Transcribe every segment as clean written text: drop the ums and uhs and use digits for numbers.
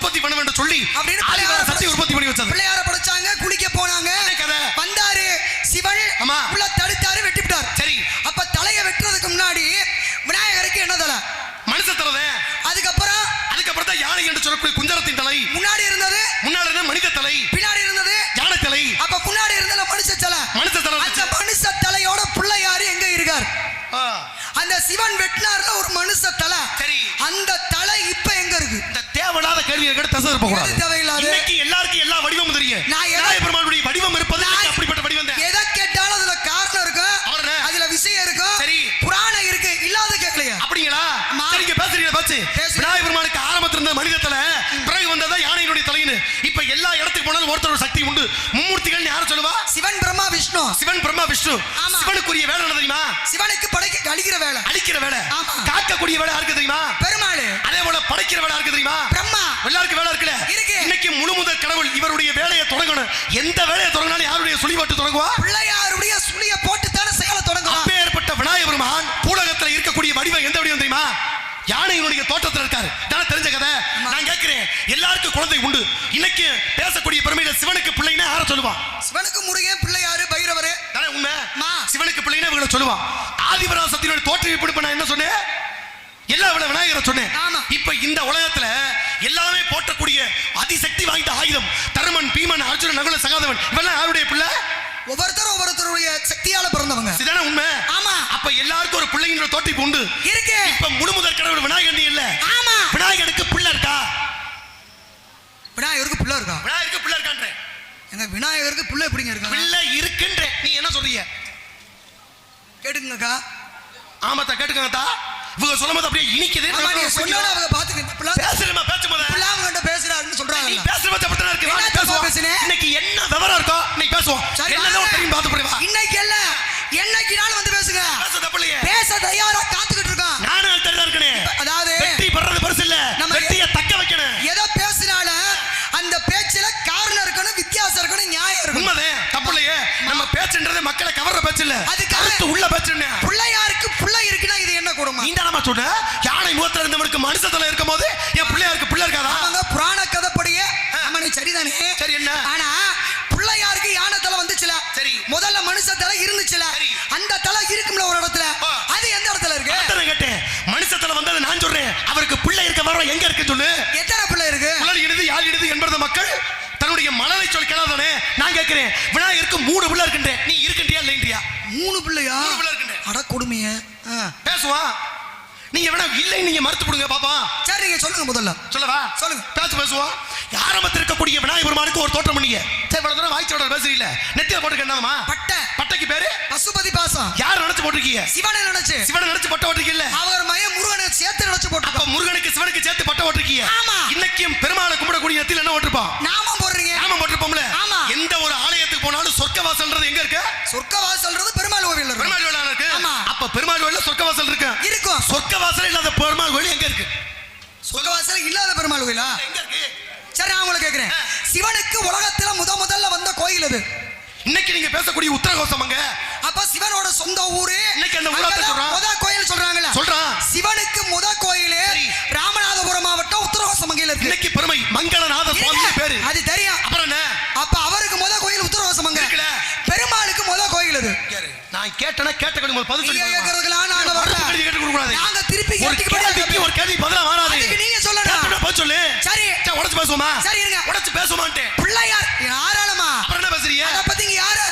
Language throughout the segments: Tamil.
உற்பத்தி பண்ண வேண்டும் சொல்லி அப்படின்னு சக்தி உற்பத்தி பண்ணி வச்சாங்க. பிள்ளையார படைச்சாங்க, குளிக்க போனாங்க, வந்தாரு சிவன் உள்ள தடுத்தாரு, வெட்டிவிட்டார். சரி, அப்ப தலையை வெட்டுறதுக்கு முன்னாடி விநாயகருக்கு என்ன தலை? மனுஷ தலை. அதுக்கப்புறம் தான் யானை என்று சொல்லக்கூடிய குஞ்சரத்தின் தலை. முன்னாடி இருந்தது மனித தலை, பின்னாடி இருந்தது யானை தலை. அப்ப முன்னாடி இருந்தது மனுஷ தலை. அந்த மனுஷ தலையோட பிள்ளையாரு எங்க இருக்கார்? அந்த சிவன் வெட்டினார்ல ஒரு மனுஷ தலை. சரி, அந்த தலை இப்ப எங்க இருக்கு? இந்த தேவையில்லாத கேள்வியை கேட்டு தசை இருக்க கூடாது. தேவையில்லாத. இன்னைக்கு எல்லாருக்கும் எல்லா வடிவமும் தெரியும். பெருமாளுடைய வடிவம் இருப்பது அப்படிப்பட்ட வடிவம் தான். எதை கேட்டாலும் அதுல காரணம் இருக்கு, அதுல விஷயம் இருக்கு, சரி, புராணம் இருக்கு, இல்லாத கேட்கலையா? அப்படிங்களா? சரிங்க, பேசுறீங்க. பேச்சு விநாயகர் பெருமாளுக்கு ஆரம்பத்துல இருந்த மனித தலை, பிறகு வந்ததா யானையினுடைய தலைன்னு. இப்ப எல்லா இடத்துக்கு போனாலும் ஒருத்தரோட சக்தி உண்டு. மும்மூர்த்திகள் யாரும் சொல்லுவா? சிவன் பிரம்மா விஷ்ணு. சிவனுக்குரிய வேலை என்ன தெரியுமா? சிவனுக்கு படைக்க அழிக்கிற வேலை. காக்கக்கூடிய வேலை யாருக்கு தெரியுமா? பெருமாள். அதே போல படைக்கிற வேலை யாருக்கு தெரியுமா? பிரம்மா. எல்லாருக்கும் வேலை இருக்குல்ல. இன்னைக்கு முழு முதல் கடவுள் இவருடைய வேலையை தொடங்கணும். எந்த வேலையை தொடங்கினாலும் யாருடைய சுழி போட்டு தொடங்குவா? பிள்ளையாருடைய சுழியை போட்டு தானே செயலை தொடங்குவா. அப்பேற்பட்ட விநாயகர் பெருமான் பூலகத்தில் இருக்கக்கூடிய வடிவம் எந்த வடிவம் தெரியுமா? யானையினுடைய தோட்டத்தில் இருக்காரு. தானே தெரிஞ்ச கதை. நான் கேட்கிறேன், எல்லாருக்கும் குழந்தை உண்டு. இன்னைக்கு பேசக்கூடிய பெருமையில சிவனுக்கு பிள்ளைன்னா யாரை சொல்லுவான்? சிவனுக்கு முருகன், பிள்ளையாரு, பைரவரு. தானே உண்மை. சிவனுக்கு பிள்ளைன்னா இவங்களை சொல்லுவான். ஆதிபராசக்தியினுடைய தோற்றுவிப்பு நான் என்ன சொன்னேன்? எல்லா விநாயகரை சொன்னேன். இப்ப இந்த உலகத்துல எல்லாமே போற்றக்கூடிய அதிசக்தி வாய்ந்த ஆயுதம் தருமன், பீமன், அர்ஜுனன், நகுல, சகாதேவன் இவெல்லாம் யாருடைய பிள்ளை? ஒவ்வொருத்தருடைய சக்தியால பிறந்தவங்க. இதுதானே உண்மை. ஆமா. அப்ப எல்லாருக்கும் ஒரு பிள்ளைங்கிற தோற்றிப்பு உண்டு இருக்கு. இப்ப முழுமுதற் கடவுள் விநாயகர் இல்ல. ஆமா. விநாயகருக்கு பிள்ளை இருக்கா? விநாயகருக்கு பிள்ளை இருக்கா? விநாயகருக்கு பிள்ளை இருக்கான்றே. எங்க விநாயகருக்கு பிள்ளை எப்படிங்க இருக்கு? பிள்ளை இருக்குன்றே. நீ என்ன சொல்றீங்க? கேட்டுங்கக்கா. ஆமாத்தா, கேட்டுக்கங்கத்தா. இவங்க சொல்லும்போது அப்படியே இனிக்குது. நீங்க சொன்னால அவங்க பாத்துக்கிட்டு பேசுறமா பேசும்போது பிள்ளாங்க கிட்ட பேசுறாருன்னு சொல்றாங்க. நீ பேசுறது அப்படிதான் இருக்கு. நான் பேசுவேன். இன்னைக்கு என்ன விவரம் இருக்கோ இன்னைக்கு பேசுவோம். என்னதான் தெரியும் பாத்து போடுவா. இன்னைக்கு இல்ல, என்னைக்கு நாள் வந்து பேசுங்க. பேச தப்பில்லையே. பேச தயாரா காத்துக்கிட்டு இருக்கோம். நானும் தயாரா இருக்கேன். அதாவது வெற்றி பண்றது பெருசு இல்ல, வெற்றியை தக்க வைக்கணும். எதை பேசினாலும் அந்த பேச்சுல காரணம் இருக்கணும், வித்தியாசம் இருக்கணும், நியாயம் இருக்கணும். உண்மைதான், தப்பில்லையே. நம்ம பேச்சுன்றது மக்களை கவர்ற பேச்சு இல்ல, அது கருத்து உள்ள பேச்சுன்னு. பிள்ளையாருக்கு பிள்ளை இருக்குன்னா இது என்ன கொடுமை? நீ தானமா சொல்ற? யானை முகத்துல இருந்தவனுக்கு மனுஷ தலை இருக்கும் போது என் பிள்ளையாருக்கு பிள்ளை இருக்காதா? அவங்க புராண கதைப்படியே அம்மனை சரிதானே. சரி, என்ன ஆனா பிள்ளையாருக்கு யானை தலை வந்துச்சுல. சரி, முதல்ல மனுஷ தலை இருந்துச்சுல. அந்த தலை இருக்கும்ல ஒரு இடத்துல, அது எந்த இடத்துல இருக்கு? அதான் கேட்டேன். மனுஷ தலை வந்தது நான் சொல்றேன். அவருக்கு பிள்ளை இருக்க வர எங்க இருக்கு சொல்லு. எத்தனை பிள்ளை இருக்கு? குழல் இடுது, யாழ் இடுது என்பது மக்கள் தன்னுடைய மனதை சொல் கேளாதானே. நான் கேட்கிறேன், விநாயகருக்கு 3 பிள்ளை இருக்குன்றேன். நீ இருக்கின்றியா இல்லைன்றியா? 3 பிள்ளையா? 3 பிள்ளை இருக்குன்றேன். அட கொடுமைய பேசுவா. நீங்க வேணா இல்லை நீங்க மறுத்து போடுங்க பாப்பா. சரி, நீங்க சொல்லுங்க. முதல்ல சொல்லவா? சொல்லுங்க. பேசுவோம். ஆரம்பத்தில் இருக்கக்கூடிய விநாயகர் பெருமானுக்கு ஒரு தோற்றம் பண்ணீங்க. சரி, இவ்வளவு தூரம் வாய்ச்சோட பேசுறீங்க. நெத்தியில போட்டுக்க என்னமா? பட்டை. பட்டைக்கு பேரு பசுபதி பாசம். யார் நினைச்சு போட்டிருக்கீங்க? சிவனை நினைச்சு பட்டை போட்டிருக்கீங்க. அவர் மயம் முருகனை சேர்த்து நினைச்சு போட்டு. அப்ப முருகனுக்கு சிவனுக்கு சேர்த்து பட்டை போட்டிருக்கீங்க. ஆமா. இன்னைக்கும் பெருமாளை கும்பிடக்கூடிய நெத்தியில என்ன போட்டிருப்பா? நாமம் போடுறீங்க. நாமம் போட்டிருப்போம்ல. ஆமா. எந்த ஒரு ஆலயத்துக்கு போனாலும் சொர்க்கவாசல்ன்றது எங்க இருக்கு? சொர்க்கவாசல்ன்றது பெருமாள் கோவில் இருக்கு. பெருமாள் கோவில் இருக்கு. ஆமா. அப்ப பெருமாள் கோவில்ல சொர்க்கவாசல் இருக்கு. இருக்கும். சொர்க்கவாசல் இல்லாத பெருமாள் கோவில் எங்க இருக்கு? சொர்க்கவாசல் இல்லாத பெருமாள் கோவிலா எங்க இருக்கு? சரி, நான் உங்களை கேட்கிறேன். சிவனுக்கு உலகத்துல முதல்ல வந்த கோயில் அது. இன்னைக்கு நீங்க பேசக்கூடிய உத்தரகோசம் அங்க. அப்ப சிவனோட சொந்த ஊரு. இன்னைக்கு அந்த ஊரத்தை சொல்றாங்க. முத கோயில் சொல்றாங்கல. சொல்றான். சிவனுக்கு முத கோயில் ராமநாதபுரம் மாவட்டம் உத்தரகோசமங்கையில இருக்கு. இன்னைக்கு பெருமை மங்களநாத சுவாமி பேரு. அது தெரியும். அப்புறம் என்ன? அப்ப அவருக்கு முத கோயில் உத்தரகோசமங்க இருக்குல. பெருமாளுக்கு முத கோயில் அது. நான் கேட்டனா கேட்டகடி முதல் பதில் சொல்லுங்க. கேக்குறதுலாம் நாங்க வரல. கேட்டு கொடுக்க கூடாது. நாங்க திருப்பி கேட்டிக்கு ஒரு கேள்வி பதிலா வராது. அதுக்கு நீங்க சொல்லணும். கேட்டா பதில் சொல்லு. சரி, உடைச்சு பேசுவோமா? சரி, இருங்க. உடைச்சு பேசுவோமான்ட்டே. பிள்ளையார் யாராலமா? அப்புறம் என்ன பேசுறீங்க? அத பத்தி நீங்க யாரு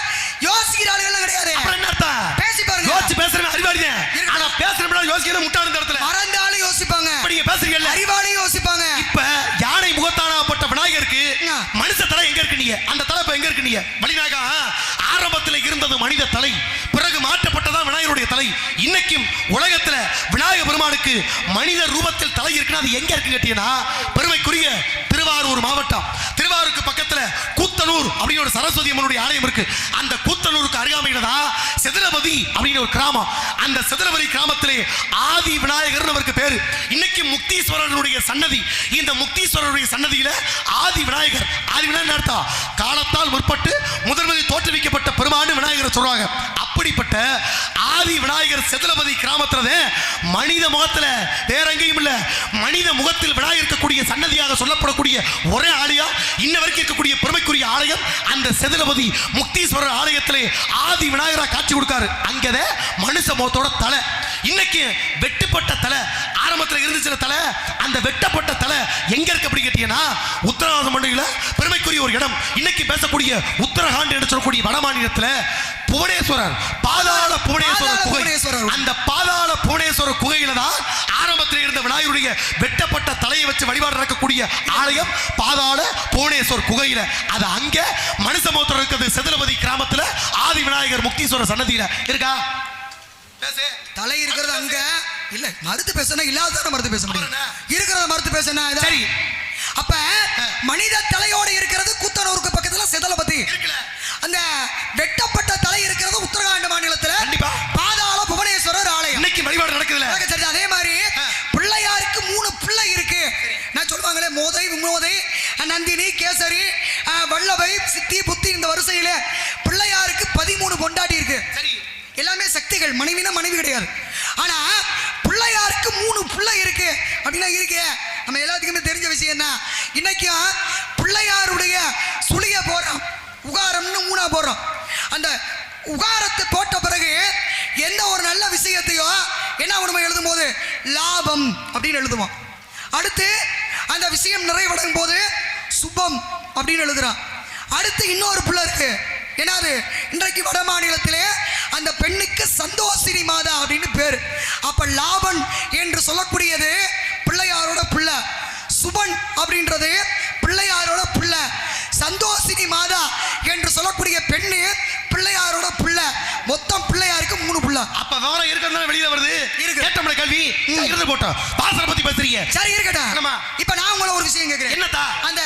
யோசிக்கிறாங்க எல்லாம் கிடையாது. அப்புறம் என்ன அர்த்தம்? பேசி பாருங்க. யோசிச்சு பேசுறேன் அறிவாளியே. ஆனா பேசுறப்ப யோசிக்கிற முட்டாள இந்த இடத்துல. மறந்தாலும் யோசிப்பாங்க. இப்ப நீங்க பேசுறீங்கல்ல அறிவாளியே யோசிப்பாங்க. இப்ப யானை முகத்தானப்பட்ட விநாயகருக்கு மனுஷ தலை எங்க இருக்கு? நீங்க அந்த தலை இப்ப எங்க இருக்கு? நீங்க வலிநாயகா ஆரம்பத்தில் இருந்தது மனித தலை, பிறகு மாற்றப்பட்டதான் விநாயகருடைய தலை. இன்னைக்கும் உலகத்துல விநாயகர் பெருமானுக்கு மனித ரூபத்தில் தலை இருக்குன்னா அது எங்க இருக்கு கேட்டீங்கன்னா பெருமைக்குரிய திருவாரூர் மாவட்டம். திருவாரூருக்கு பக்கத்துல கூத்தனூர் அப்படின்னு ஒரு சரஸ்வதி அம்மனுடைய ஆலயம் இருக்கு. அந்த கூத்தனூருக்கு அருகாமையில தான் செதிரவதி அப்படின்னு ஒரு கிராமம். அந்த செதிரவதி கிராமத்திலே ஆதி விநாயகர் அவருக்கு பேரு. இன்னைக்கு முக்தீஸ்வரனுடைய சன்னதி. இந்த முக்தீஸ்வரனுடைய சன்னதியில ஆதி விநாயகர். ஆதி விநாயகர் அர்த்தம் காலத்தால் முற்பட்டு முதன்முதலில் தோற்றுவிக்கப்பட்ட பெருமான்னு விநாயகர் சொல்றாங்க. அப்படிப்பட்ட ஆதி விநாயகர் செதலபதி கிராமத்துல மனித முகத்துல வேற எங்கேயும் இல்ல, மனித முகத்தில் விநாயகர் இருக்கக்கூடிய சன்னதியாக சொல்லப்படக்கூடிய ஒரே ஆலயம், இன்ன வரைக்கும் இருக்கக்கூடிய பெருமைக்குரிய ஆலயம் அந்த செதலபதி முக்தீஸ்வரர் ஆலயத்திலே ஆதி விநாயகரா காட்சி கொடுக்காரு. அங்கதே மனுஷ முகத்தோட தலை, இன்னைக்கு வெட்டுப்பட்ட தலை, ஆரம்பத்தில் இருந்துச்சு தலை, அந்த வெட்டப்பட்ட தலை எங்க இருக்கு அப்படி கேட்டீங்கன்னா உத்தரகாண்ட் மண்டல பெருமைக்குரிய ஒரு இடம். இன்னைக்கு பேசக்கூடிய உத்தரகாண்ட் என்று சொல்லக்கூடிய வட மாநிலத்தில் புவனேஸ்வரர், பாதாள புவனேஸ்வரர் குகை, அந்த பாதாள புவனேஸ்வரர் குகையில தான் ஆரம்பத்தில் இருந்த விநாயகருடைய வெட்டப்பட்ட தலையை வச்சு வழிபாடு நடக்கக்கூடிய ஆலயம் பாதாள புவனேஸ்வரர் குகையில. அது அங்க மனுஷ முகத்தோட இருக்கிறது செதலபதி கிராமத்தில் ஆதி விநாயகர் முக்தீஸ்வரர் சன்னதியில இருக்கா. தலை இருக்கிறது அங்க இல்ல, மறுத்து பேசணும், இல்லாத மறுத்து பேச முடியும், இருக்கிறத மறுத்து பேசணும். சரி, அப்ப மனித தலையோட இருக்கிறது கூத்தனூருக்கு பக்கத்துல செதலபதி, அந்த வெட்டப்பட்ட தலை இருக்கிறது உத்தரகாண்ட் மாநிலத்துல பாதாள புவனேஸ்வரர் ஆலயம். இன்னைக்கு வழிபாடு நடக்குதுல. அதே மாதிரி பிள்ளையாருக்கு 3 பிள்ளை இருக்கு. நான் சொல்லுவாங்களே மோதை, விமோதை, நந்தினி, கேசரி, வல்லவை, சித்தி, புத்தி, இந்த வரிசையில பிள்ளையாருக்கு 13 பொண்டாட்டி இருக்கு. எல்லாமே சக்திகள், மனைவினா மனைவி கிடையாது. ஆனா பிள்ளையாருக்கு 3 பிள்ளை இருக்கு அப்படின்னா இருக்கு. நம்ம எல்லாத்துக்குமே தெரிஞ்ச விஷயம் தான். இன்னைக்கும் பிள்ளையாருடைய சுழிய போறோம், உகாரம்னு 3 போடுறோம். அந்த உகாரத்தை போட்ட பிறகு எந்த ஒரு நல்ல விஷயத்தையோ என்ன நம்ம எழுதும் போது லாபம் அப்படின்னு எழுதுவோம். அடுத்து அந்த விஷயம் நிறைவடையும் போது சுபம் அப்படின்னு எழுதுறோம். அடுத்து இன்னொரு பிள்ளை இருக்கு, என்னது இன்றைக்கு வட மாநிலத்திலே அந்த பெண்ணுக்கு சந்தோஷினி மாதா அப்படின்னு பேரு. அப்ப லாபன் என்று சொல்லக்கூடியது பிள்ளையாரோட பிள்ளை, சுபன் அப்படின்றது பிள்ளையாரோட பிள்ளை, சந்தோஷினி மாதா என்று சொல்லக்கூடிய பெண்ணு பிள்ளையாரோட பிள்ளை. மொத்தம் பிள்ளையாருக்கு 3 பிள்ளை. அப்ப விவரம் இருக்கிறது வெளியில வருது. கேட்டோம்ல கல்வி இருந்து போட்டோம். பாசனை பத்தி பேசுறீங்க, சரி இருக்கட்டும். இப்ப நான் உங்களை ஒரு விஷயம் கேட்கிறேன். என்னதா அந்த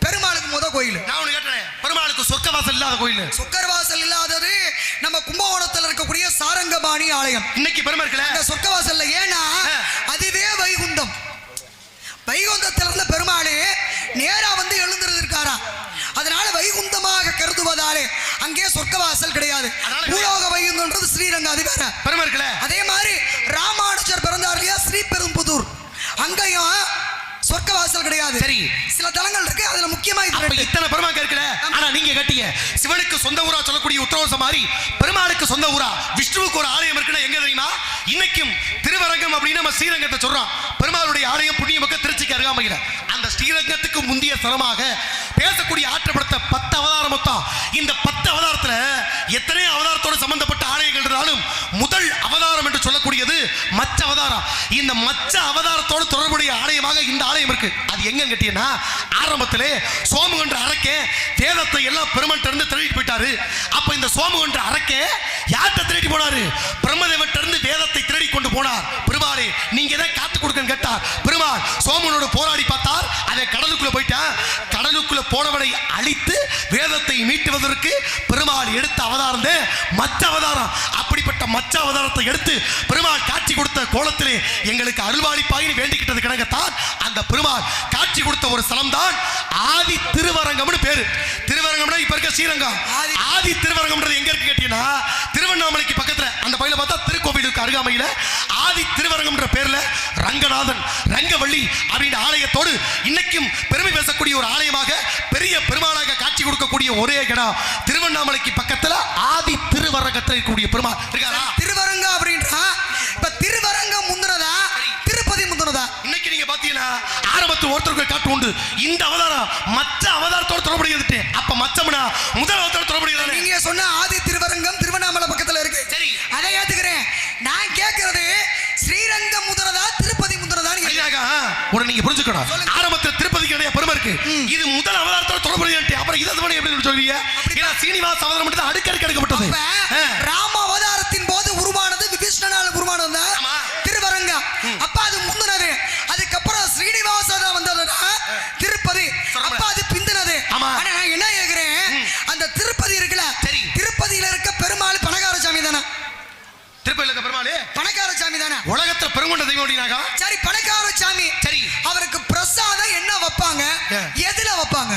பெருமாளுக்கு முத கோயில் நான் ஒண்ணு கேட்டேன். பெருமாளுக்கு சொர்க்கவாசல் இல்லாத கோயில், சொர்க்கவாசல் இல்லாதது நம்ம கும்பகோணத்தில் இருக்கக்கூடிய சாரங்கபாணி ஆலயம். இன்னைக்கு பெருமை இருக்கல அந்த சொர்க்கவாசல்ல. ஏன்னா அதுவே வைகுண்டம். வைகுண்டத்தில் இருந்த பெருமாளே நேரா வந்து எழுந்திருக்காரா, அதனால வைகுண்டமாக கருதுவதாலே அங்கே சொர்க்கவாசல் கிடையாது. பூலோக வைகுண்டம்ன்றது ஸ்ரீரங்கம், அது வேற பெருமை இருக்கல. அதே மாதிரி ராமானுஜர் பிறந்தார் இல்லையா ஸ்ரீபெரும்புதூர், அங்கேயும் சொர்க்கவாசல் கிடையாது. சரி, சில தலங்கள் இருக்கு, அதுல முக்கியமா இத்தனை பெருமாள் இருக்கல. ஆனா நீங்க கட்டிய சிவனுக்கு சொந்த ஊரா சொல்லக்கூடிய உத்தரவாசம் மாதிரி பெருமாளுக்கு சொந்த ஊரா விஷ்ணுவுக்கு ஒரு ஆலயம் இருக்குன்னா எங்க தெரியுமா? இன்னைக்கும் திருவரங்கம் அப்படின்னு நம்ம ஸ்ரீரங்கத்தை சொல்றோம். பெருமாளுடைய ஆலயம் புண்ணியமிக்க திருச்சிக்கு அருகாமையில். அந்த ஸ்ரீரங்கத்துக்கு முந்தைய தரமாக பேசக்கூடிய ஆற்றப்படுத்த 10 அவதாரம் மொத்தம். இந்த 10 அவதாரத்துல எத்தனை அவதாரத்தோடு சம்பந்தப்பட்ட ஆலயங்கள் இருந்தாலும் முதல் அவதாரம் என்று சொல்லக்கூடியது மச்ச அவதாரம். இந்த மச்ச அவதாரத்தோடு தொடர்புடைய ஆலயமாக இந்த ஆலயம் இருக்கு. அது எங்க கேட்டீங்கன்னா ஆரம்பத்திலே சோமுகன்ற அரக்கே வேதத்தை எல்லாம் பெருமன்ட்ட இருந்து திருடிட்டு போயிட்டாரு. அப்ப இந்த சோமுகன்ற அரக்கே யார்கிட்ட திருடி போனாரு? பிரம்மதேவன்ட்ட இருந்து வேதத்தை திருடி கொண்டு போனார். பெருமாளே நீங்க எதை காத்து கொடுக்கன்னு கேட்டார். பெருமாள் சோமனோடு போராடி பார்த்தார், அதை கடலுக்குள்ள போயிட்டான். கடலுக்குள்ள போனவனை அழித்து வேதத்தை மீட்டுவதற்கு பெருமாள் எடுத்த அவதாரம் மச்ச அவதாரம். அப்படிப்பட்ட மச்ச அவதாரத்தை எடுத்து பெருமாள் காட்சி கொடுத்த கோலத்திலே எங்களுக்கு அருள்வாளிப்பாயின்னு வேண்டிக்கிட்டது கிடக்கத்தான் அந்த பெருமாள் காட்சி கொடுத்த ஒரு ஸ்தலம் தான் ஆதி திருவரங்கம்னு பேரு. திருவரங்கம்னா இப்ப இருக்க ஸ்ரீரங்கம். ஆதி திருவரங்கம்ன்றது எங்க இருக்கு கேட்டீங்கன்னா திருவண்ணாமலைக்கு பக்கத்துல அந்த பகுதியில் பார்த்தா திருக்கோவிலுக்கு அருகாமையில ஆதி திருவரங்கம்ன்ற பேர்ல ரங்கநாதன் ரங்கவள்ளி அப்படின்ற ஆலயத்தோடு இன்னைக்கும் பெருமை பேசக்கூடிய ஒரு ஆலயமாக பெரிய பெருமாளாக காட்சி கொடுக்கக்கூடிய ஒரே இடம் திருவண்ணாமலைக்கு பக்கத்துல ஆதி திருவரங்கத்தில் இருக்கக்கூடிய பெருமாள் இருக்காரா? திருவரங்க அப்படின்றா இப்ப திருவரங்கம் முந்துனதா திருப்பதி முந்துனதா? இன்னைக்கு நீங்க பாத்தீங்கன்னா ஆரம்பத்து ஒருத்தருக்கு காட்டு உண்டு. இந்த அவதாரம் மற்ற அவதாரத்தோடு தொடர்புடையது. அப்ப மச்சம்னா முதல் அவதாரம் தொடர்புடையது. நீங்க சொன்ன ஆதி திருவரங்கம் திருவண்ணாமலை பக்கத்துல இருக்கு. சரி, அதை ஏத்துக்கிறேன். நான் கேட்கிறது ஸ்ரீரங்கம் முதுனதா திருப்பதி முதுனதா? உடனே நீங்க புரிஞ்சுக்கணும். ஆரம்பத்தில் திருப்பதிக்கு நிறைய பெருமை இருக்கு. இது முதல் அவதாரத்தோட தொடர்புடையது. அப்புறம் இதை எப்படி சொல்வீங்க? ஏன்னா சீனிவாச அவதாரம் மட்டும் அடுக்கடுக்கு எடுக்கப்பட்டது. ராம அவதாரத்தின் போது உருவானது விபீஷ்ணனால உருவானது திருவரங்கம். அப்ப அது முந்தினது. அதுக்கப்புறம் ஸ்ரீனிவாச வந்ததுன்னா திருப்பதி. அப்ப அது பிந்தினது. ஆனா நான் என்ன கேக்குறேன், அந்த திருப்பதி இருக்குல்ல, திருப்பதியில இருக்க பெருமாள் பணக்கார சாமி தானே? திருப்பதியில இருக்க பெருமாள் பணக்கார சாமி தானே? உலகத்துல பெருங்கொண்ட தெய்வம் அப்படினாக்கா சரி பணக்கார சாமி. சரி, அவருக்கு பிரசாதம் என்ன வைப்பாங்க, எதுல வைப்பாங்க?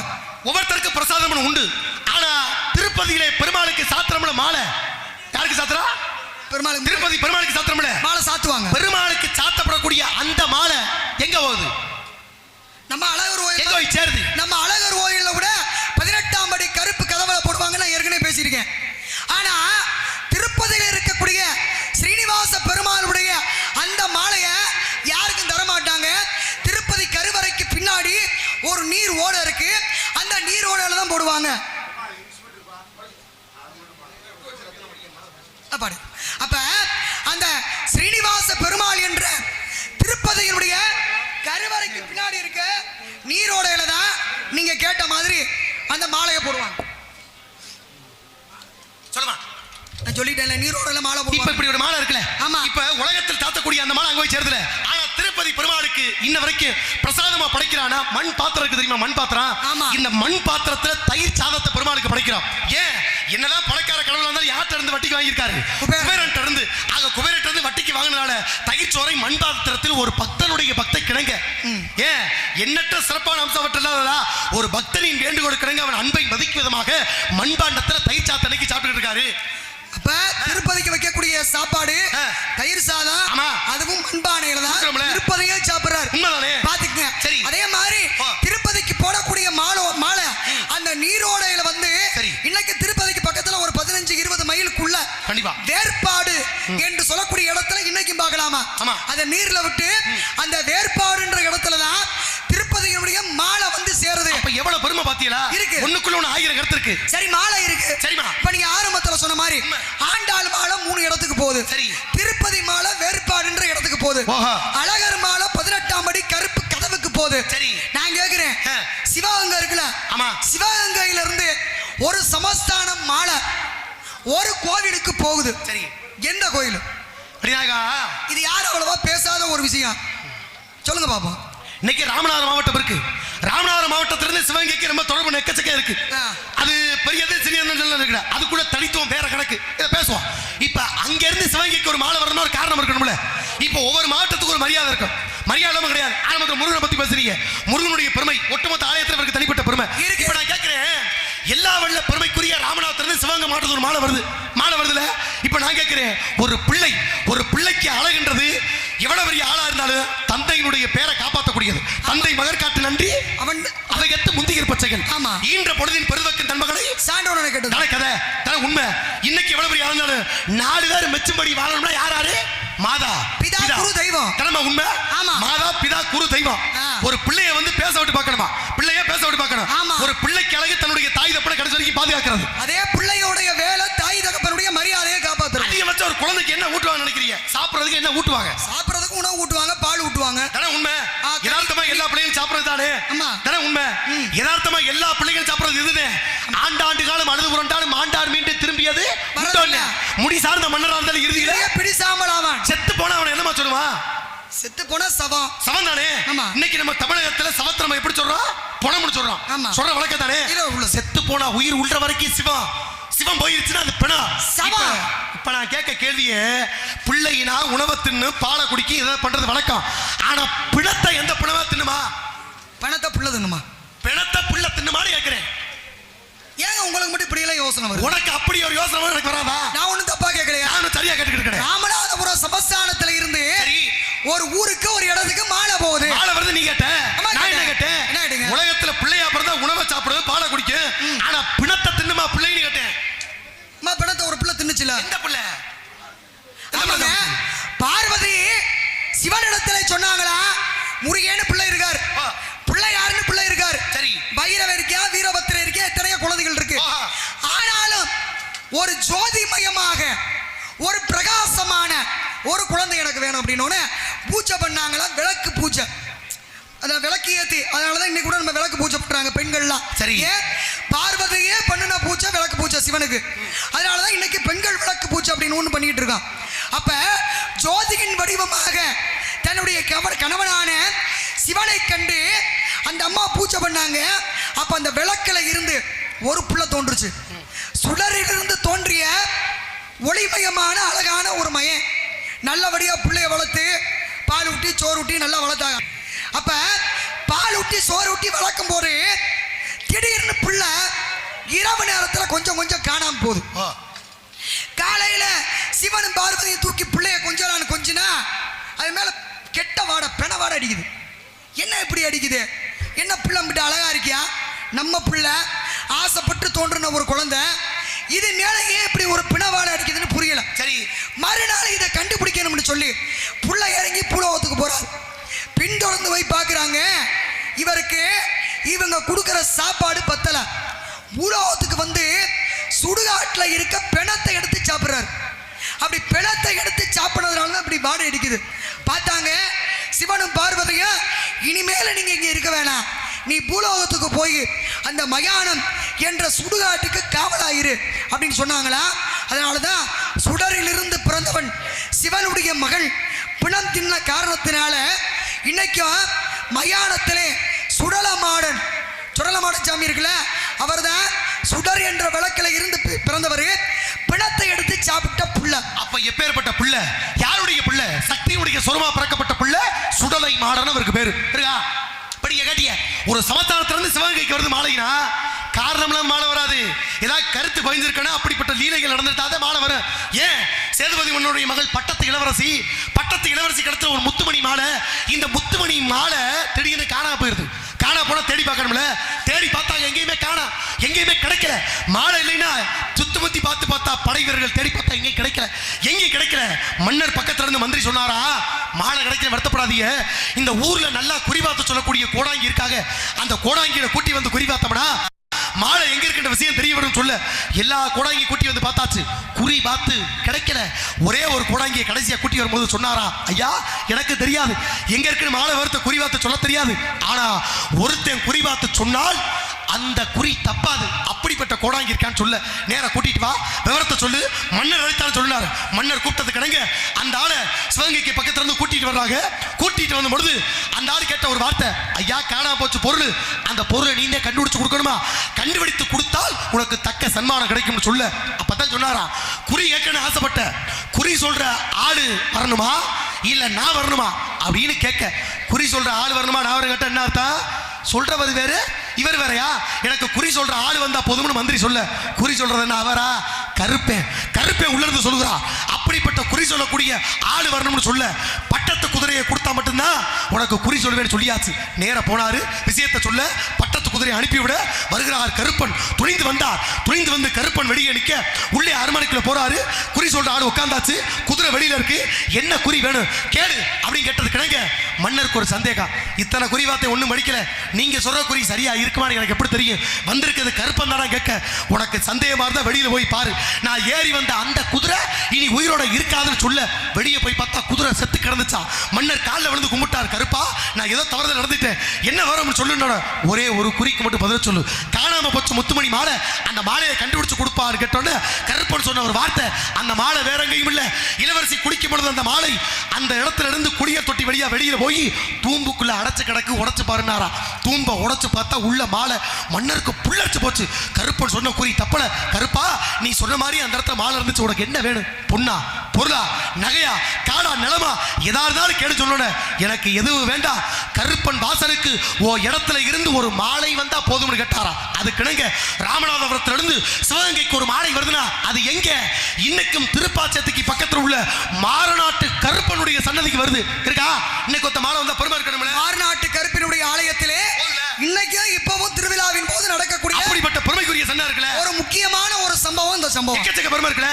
ஒவ்வொருத்தருக்கு பிரசாதம் உண்டு. ஆனா திருப்பதியிலே பெருமாளுக்கு சாத்திரம்ல மாலை யாருக்கு சாத்திரா? பெருமாளுக்கு. திருப்பதி பெருமாளுக்கு சாத்திரம்ல மாலை சாத்துவாங்க. பெருமாளுக்கு சாத்தப்படக்கூடிய அந்த மாலை எங்க போகுது? நம்ம அழகர் கோயில் எங்க போய் சேருது? நம்ம அழகர் கோயில்ல கூட 18ஆம் படி கருப்பு கதவுல போடுவாங்க. நான் ஏற்கனவே பேசியிருக்கேன். ஆனா திருப்பதியில் இருக்கக்கூடிய ஸ்ரீனிவாச பெருமாளுடைய அந்த மாலையை யாருக்கும் தர மாட்டாங்க. திருப்பதி கருவறைக்கு பின்னாடி ஒரு நீர் ஓடை இருக்கு. அந்த நீர் ஓடையில தான் போடுவாங்க. அப்ப அந்த ஸ்ரீனிவாச பெருமாள் என்ற திருப்பதியினுடைய கருவறைக்கு பின்னாடி இருக்க நீரோடையில தான் நீங்க கேட்ட மாதிரி அந்த மாலையை போடுவாங்க. சொல்லுமா, நான் சொல்லிட்டேன்ல, நீரோடையில மாலை போடுவாங்க. இப்ப இப்படி ஒரு மாலை இருக்குல்ல, ஆமா. இப்ப உலகத்தில் தாத்தக்கூடிய அந்த மாலை அங்க போய் சேருதுல. ஆனா திருப்பதி பெருமாளுக்கு இன்ன வரைக்கும் பிரசாதமா படைக்கிறானா மண் பாத்திரம் இருக்கு தெரியுமா? மண் பாத்திரம். ஆமா. இந்த மண் பாத்திரத்துல தயிர் சாதத்தை பெருமாளுக்கு படைக்கிறான். ஏன்? என்னதான் பணக்கார கடவுளா இருந்தாலும் யார்ட்ட இருந்து வட்டிக்கு வாங்கியிருக்காரு? குபேரன்ட்ட இருந்து. ஆக குபேரன்ட்ட இருந்து வட்டிக்கு வாங்கினால தயிர் சோறை மண் பாத்திரத்தில் ஒரு பக்தனுடைய பக்தை கிணங்க. ஏன்? எண்ணற்ற சிறப்பான அம்சம் ஒரு பக்தனின் வேண்டுகோள் கிணங்க அவன் அன்பை மதிக்கும் விதமாக மண்பாண்டத்துல தயிர் சாதத்தை அன்னைக்கு சாப்பிட்டு இருக்காரு. அப்ப திருப்பதிக்கு வைக்கக்கூடிய சாப்பாடு தயிர் சாதம், அதுவும் மண்பானையில தான் திருப்பதியே சாப்பிடுறாரு. பாத்துக்கங்க. சரி, அதே மாதிரி திருப்பதிக்கு போடக்கூடிய மாலை அந்த நீரோடையில வந்து இன்னைக்கு திருப்பதிக்கு பக்கத்துல ஒரு 15-20 மைலுக்குள்ள வேற்பாடு என்று சொல்லக்கூடிய இடத்துல இன்னைக்கும் பார்க்கலாமா? அந்த நீர்ல விட்டு அந்த வேற்பாடுன்ற இடத்துல தான் திருப்பதியினுடைய மாலை வந்து சேருது. அப்ப எவ்வளவு பெருமை பாத்தீங்களா? இருக்கு. ஒண்ணுக்குள்ள ஒண்ணு 1000 கருத்து இருக்கு. சரி, மாலை இருக்கு. சரிமா, இப்ப நீங்க ஆரம்பத்துல சொன்ன மாதிரி ஆண்டாள் மாலை 3 இடத்துக்கு போகுது. சரி, திருப்பதி மாலை வேற்பாடுன்ற இடத்துக்கு போகுது. அழகர் மாலை 18ஆம் படி கருப்பு கதவுக்கு போகுது. சரி, நான் கேக்குறேன், சிவகங்கை இருக்குல்ல, ஆமா, சிவகங்கையில இருந்து ஒரு சமஸ்தானம் மாலை ஒரு கோவிலுக்கு போகுது. சரி, எந்த கோயில்? இது யாரும் அவ்வளவா பேசாத ஒரு விஷயம். சொல்லுங்க பாப்போம். இன்னைக்கு ராமநாதபுரம் மாவட்டம் இருக்கு. ராமநாதபுரம் மாவட்டத்திலிருந்து சிவகங்கைக்கு ரொம்ப தொடர்பு எக்கச்சக்க இருக்கு. அது பெரியது சிறியது இருக்கு. அது கூட தனித்துவம் வேற கணக்கு. இதை பேசுவோம். இப்ப அங்க இருந்து சிவகங்கைக்கு ஒரு மாலை வரணும், ஒரு காரணம் இருக்கணும்ல. இப்ப ஒவ்வொரு மாவட்டத்துக்கு ஒரு மரியாதை இருக்கும். மரியாதை கிடையாது. ஆரம்பத்தில் முருகனை பத்தி பேசுறீங்க. முருகனுடைய பெருமை ஒட்டுமொத்த ஆலயத்தில் இவருக்கு தனிப்பட்ட பெருமை இருக்கு. இப்ப நான் கேட்கிறேன், எல்லா வல்ல பெருமைக்குரிய ராமநாதத்திலிருந்து சிவகங்கை மாவட்டத்துக்கு ஒரு மாலை வருதுல. இப்ப நான் கேட்கிறேன், ஒரு பிள்ளைக்கு அழகுன்றது எவ்வளவு பெரிய ஆளா இருந்தாலும் தந்தையினுடைய பேரை காப்பாற்றக்கூடியது. தந்தை மகர் காட்டு நன்றி அவன் அதை எத்து முந்திகிற பச்சைகள். ஆமா, ஈன்ற பொழுதின் பெருவக்கின் தன்மகளை சான்றோனை கேட்டது கதை தான உண்மை. இன்னைக்கு எவ்வளவு பெரிய ஆளா இருந்தாலும் 4 பேர் மெச்சும்படி வாழணும்னா யாரு? மாதா பிதா குரு தெய்வம். தனமா உண்மை. ஆமா, மாதா பிதா குரு தெய்வம். ஒரு பிள்ளைய வந்து பேச விட்டு பார்க்கணுமா? பிள்ளைய பேச விட்டு பார்க்கணும். ஒரு பிள்ளைக்கு அழகு தன்னுடைய தாய் தப்பனை கடைசி வரைக்கும் பாதுகாக்கிறது. அதே பிள்ளையோடைய வேலை தாய் தகப்பனுடைய மரியாதையை காப்பாத்துறது. அதிகம் வச்ச ஒரு குழந்தைக்கு என்ன ஊட்டுவாங்க நினைக்கிறீங்க? சாப்பிடுறதுக்கு என்ன ஊட்டுவாங்க? சாப்பிடுறதுக்கு உணவு ஊட்டுவாங்க, பால் ஊட்டுவாங்க. தானே உண்மை. யதார்த்தமா எல்லா பிள்ளைகளும் சாப்பிடுறது தானே. தானே உண்மை. யதார்த்தமா எல்லா பிள்ளைகளும் சாப்பிடுறது இதுதான். ஆண்டாண்டு காலம் அழுது புரண்டாலும் ஆண்டார் மீண்டும் திரும்பியது முடி சார்ந்த மன்னரா இருந்தாலும் இறுதியில பிடிசாமல் ஆவான். செத்து போனா அவன் என்னமா சொல்லுவான்? செத்து போனா சவம் தானே. இன்னைக்கு நம்ம தமிழகத்துல சவத்தை நம்ம எப்படி சொல்றோம்? பணம்னு சொல்றோம். சொல்ற வழக்கம் தானே. செத்து போனா உயிர் உள்ள வரைக்கும் சிவம் போயிருச்சுன்னா அது பிணம். இப்ப நான் கேட்க கேள்வியே, பிள்ளையினா உணவை தின்னு பாலை குடிக்க இதை பண்றது வழக்கம். ஆனா பிணத்தை எந்த பிணமா தின்னுமா? பணத்தை புள்ள தின்னுமா? பிணத்தை புள்ள தின்னுமான்னு கேட்கிறேன். ஏங்க உங்களுக்கு மட்டும் இப்படி எல்லாம் யோசனை வருது? உனக்கு அப்படி ஒரு யோசனை எனக்கு வராதா? நான் ஒண்ணும் தப்பா கேட்கலையா? நான் சரியா கேட்டுக்கிட்டு இருக்கேன். ராமநாதபுரம் சமஸ்தானத்துல இருந்து ஒரு ஊருக்கு ஒரு இடத்துக்கு மாலை போகுது. மாலை வருது. நீ கேட்ட, நான் என்ன கேட்டேன்? உலகத்துல பிள்ளையா பிறந்தா உணவை சாப்பிடுது, பாலை குடிக்கும். ஆனா பிணத்தை தின்னுமா பிள்ளைன்னு கேட்டேன். பிணத்தை ஒரு பிள்ளை தின்னுச்சுல. எந்த பிள்ளை? பார்வதி சிவனிடத்துல சொன்னாங்களா, முருகேன்னு பிள்ளை இருக்காரு, பிள்ளையாருன்னு பிள்ளை இருக்காரு. சரி, பைரவர் இருக்கியா, வீரபத்திரர் இருக்கியா, எத்தனையோ குழந்தைகள் இருக்கு. ஆனாலும் ஒரு ஜோதிமயமாக ஒரு பிரகாசமான ஒரு குழந்தை எனக்கு வேணும் அப்படின்னு பூஜை பண்ணாங்களா. விளக்கு பூஜை, அத விளக்கு ஏத்தி. அதனாலதான் இன்னைக்கு கூட நம்ம விளக்கு பூஜை பண்றாங்க பெண்கள்லாம். சரி, பார்வதியே பண்ணுன பூஜை விளக்கு பூஜை சிவனுக்கு. அதனாலதான் இன்னைக்கு பெண்கள் விளக்கு பூஜை அப்படின்னு ஒண்ணு பண்ணிட்டு இருக்கான். அப்ப ஜோதியின் வடிவமாக தன்னுடைய கணவனான சிவனை கண்டு அந்த அம்மா பூஜை பண்ணாங்க. அப்ப அந்த விளக்குல இருந்து ஒரு புள்ள தோன்றுச்சு. சுடரிலிருந்து தோன்றிய ஒளிமயமான அழகான ஒரு மயன் நல்லபடியா பிள்ளைய வளர்த்து பால் ஊட்டி சோறு ஊட்டி நல்லா வளர்த்தாங்க. அப்ப பால் ஊட்டி சோறு ஊட்டி வளர்க்கும் போது திடீர்னு பிள்ளை இரவு நேரத்துல கொஞ்சம் கொஞ்சம் காணாம போகுது. காலையில சிவனும் பார்வதியும் தூக்கி பிள்ளைய கொஞ்சினா அது மேல கெட்ட வாடை பெண வாடை அடிக்குது. என்ன இப்படி அடிக்குது? என்ன பிள்ளை விட்டு அழகா இருக்கியா? நம்ம பிள்ளை ஆசைப்பட்டு தோன்றின ஒரு குழந்தை, இது மேல ஏன் இப்படி ஒரு பிணவாடை அடிக்குதுன்னு புரியல. சரி, மறுநாள் இதை கண்டுபிடிக்கணும்னு சொல்லி புள்ள இறங்கி பூலோகத்துக்கு போறாரு. பின்தொடர்ந்து போய் பார்க்குறாங்க, இவருக்கு இவங்க கொடுக்குற சாப்பாடு பத்தல. பூலோகத்துக்கு வந்து சுடுகாட்டில் இருக்க பிணத்தை எடுத்து சாப்பிட்றாரு. அப்படி பிணத்தை எடுத்து சாப்பிட்றதுனால தான் இப்படி வாடை அடிக்குது. பார்த்தாங்க சிவனும் பார்வதியும், இனிமேல நீங்க இங்க இருக்க வேணாம், நீ பூலோகத்துக்கு போய் அந்த மயானம் என்ற சுடுகாட்டுக்கு காவலாயிரு அப்படின்னு சொன்னாங்களா. அதனாலதான் சுடரிலிருந்து பிறந்தவன் சிவனுடைய மகள் பிணம் தின்ன காரணத்தினால இன்னைக்கும் மயானத்திலே சுடலமாடன் சாமி இருக்குல்ல, அவர் தான் சுடர் என்ற விளக்கில இருந்து பிறந்தவர், பிணத்தை எடுத்து சாப்பிட்ட புள்ள. அப்ப எப்பேற்பட்ட புள்ள? யாருடைய புள்ள? சக்தியுடைய சொருமா பிறக்கப்பட்ட புள்ள சுடலை மாடன் அவருக்கு பேரு இருக்கா? படிக்க கேட்டிய ஒரு சமஸ்தானத்திலிருந்து சிவகங்கைக்கு வருது மாலைனா காரணம்லாம் மாலை வராது. ஏதாவது கருத்து பயந்துருக்கணும், அப்படிப்பட்ட லீலைகள் நடந்துட்டாதான் மாலை வரும். ஏன்? சேதுபதி மன்னனுடைய மகள் பட்டத்து இளவரசி கிடைத்த ஒரு முத்துமணி மாலை. இந்த முத்துமணி மாலை திடீர்னு காணாம போயிருது. காணா போனா தேடி பார்க்கணும்ல, தேடி பார்த்தாங்க எங்கேயுமே கிடைக்கல. மாலை இல்லைன்னா சுத்தமுத்தி பார்த்தா படை வீரர்கள் தேடி பார்த்தா எங்கேயும் கிடைக்கல. மன்னர் பக்கத்துல இருந்து மந்திரி சொன்னாரா, மாலை கிடைக்க வருத்தப்படாதீங்க, இந்த ஊர்ல நல்லா குறிபாத்து சொல்லக்கூடிய கோடாங்கி இருக்காங்க, அந்த கோடாங்கியை கூட்டி வந்து குறிபாத்தோம்னா மாலை எங்க இருக்கின்ற விஷயம் தெரிய வரும் சொல்ல எல்லா கோடாங்கி கூட்டி வந்து பார்த்தாச்சு, குறி பார்த்து கிடைக்கல. ஒரே ஒரு கோடாங்கியை கடைசியா கூட்டி வரும்போது சொன்னாரா, ஐயா எனக்கு தெரியாது எங்க இருக்குன்னு மாலை வருத்த குறி பார்த்து சொல்ல தெரியாது, ஆனா ஒருத்தன் குறி பார்த்து சொன்னால் அந்த குறி தப்பாது, அப்படிப்பட்ட கோடாங்கி இருக்கான்னு சொல்ல நேரா கூட்டிட்டு வா, விவரத்தை சொல்லு. மன்னர் அழைத்தாலும் சொன்னார். மன்னர் கூப்பிட்டது கிடங்க அந்த ஆளை சிவகங்கைக்கு பக்கத்துல இருந்து கூட்டிட்டு வர்றாங்க. கூட்டிட்டு வந்த பொழுது அந்த ஆள் கேட்ட ஒரு வார்த்தை, ஐயா காணாம போச்சு பொருள், அந்த பொருளை நீனே கண்டுபிடிச்சு கொடுக்கணுமா, கண்டுபிடித்து கொடுத்தால் உனக்கு தக்க சன்மானம் கிடைக்கும்னு சொல்ல. அப்பதான் சொன்னாரா, குறி கேட்கணும்னு ஆசைப்பட்ட, குறி சொல்ற ஆளு வரணுமா இல்ல நான் வரணுமா அப்படின்னு கேட்க, குறி சொல்ற ஆள் வரணுமா நான் வர கேட்ட என்ன அர்த்தம்? சொல்றவது வேறு இவர் வேறையா? எனக்கு குறி சொல்ற ஆள் வந்தா போதும்னு மந்திரி சொல்ல, குறி சொல்றது என்ன அவரா? கருப்பேன் உள்ள இருந்து சொல்லுகிறா. அப்படிப்பட்ட குறி சொல்லக்கூடிய ஆள் வரணும்னு சொல்ல, பட்டத்து குதிரையை கொடுத்தா மட்டும்தான் உனக்கு குறி சொல்லுவேன்னு சொல்லியாச்சு. நேர போனாரு விஷயத்தை சொல்ல, பட்டத்து குதிரையை அனுப்பிவிட வருகிறார் கருப்பன். துணிந்து வந்து கருப்பன் வெளியே நிற்க, உள்ளே அரண்மனைக்குள்ள போறாரு. குறி சொல்ற ஆள் உட்கார்ந்தாச்சு, குதிரை வெளியில இருக்கு. என்ன குறி வேணும் கேளு அப்படின்னு கேட்டது கிடங்க. மன்னருக்கு ஒரு சந்தேகம், இத்தனை குறி வார்த்தை ஒண்ணும் படிக்கல, நீங்க சொல்ற குறி சரியா இருக்குமான்னு எனக்கு எப்படி தெரியும்? வந்திருக்கிறது கருப்பன் தானா கேட்க, உனக்கு சந்தேகமா இருந்தா வெளியில போய் பாரு, நான் ஏறி வந்த அந்த குதிரை இனி உயிரோட இருக்காதுன்னு சொல்ல, வெளியே போய் பார்த்தா குதிரை செத்து கிடந்துச்சா. மன்னர் காலில் விழுந்து கும்பிட்டார், கருப்பா நான் ஏதோ தவறுதல் நடந்துட்டேன், என்ன வரும்னு சொல்லு, ஒரே ஒரு குறிக்கு மட்டும் பதில் சொல்லு, காணாம போச்சு முத்துமணி மாலை, அந்த மாலையை கண்டுபிடிச்சு கொடுப்பாரு கேட்டோன்னு கருப்பன் சொன்ன ஒரு வார்த்தை, அந்த மாலை வேற எங்கேயும் இல்ல, இளவரசி குடிக்கும் பொழுது அந்த மாலை அந்த இடத்துல இருந்து குடிய தொட்டி வழியா வெளியில போய் தூம்புக்குள்ள அடைச்சு கிடக்கு, உடைச்சு பாருனாரா. தூம்ப உடைச்சு பார்த்தா உள்ள மாலை. மன்னருக்கு புல்லடிச்சு போச்சு. கருப்பன் சொன்ன குறி தப்பல, கருப்பா நீ சொன்ன மாதிரி அந்த இடத்துல மாலை இருந்துச்சு, உனக்கு என்ன வேணும்? பொண்ணா பொருளா நகையா காடா நிலமா எதா இருந்தாலும் கேடு சொல்லணும், எனக்கு எதுவும் வேண்டாம். கருப்பன் வாசலுக்கு ஓ இடத்துல இருந்து ஒரு மாலை வந்தா போதும்னு கேட்டாரா. அது கிணங்க ராமநாதபுரத்துல இருந்து சிவகங்கைக்கு ஒரு மாலை வருதுன்னா அது எங்க? இன்னைக்கும் திருப்பாச்சத்துக்கு பக்கத்துல உள்ள மாரநாட்டு கருப்பனுடைய சன்னதிக்கு வருது இருக்கா. இன்னைக்கு ஒத்த மாலை வந்தா பெருமை இருக்கணும்ல. மாரநாட்டு கருப்பனுடைய ஆலயத்திலே இன்னைக்கும் இப்பவும் திருவிழாவின் போது நடக்கக்கூடிய அப்படிப்பட்ட பெருமைக்குரிய சன்னம் இருக்குல்ல. ஒரு முக்கியமான ஒரு சம்பவம், இந்த சம்பவம் எக்கச்சக்க பெருமை இருக்குல்ல.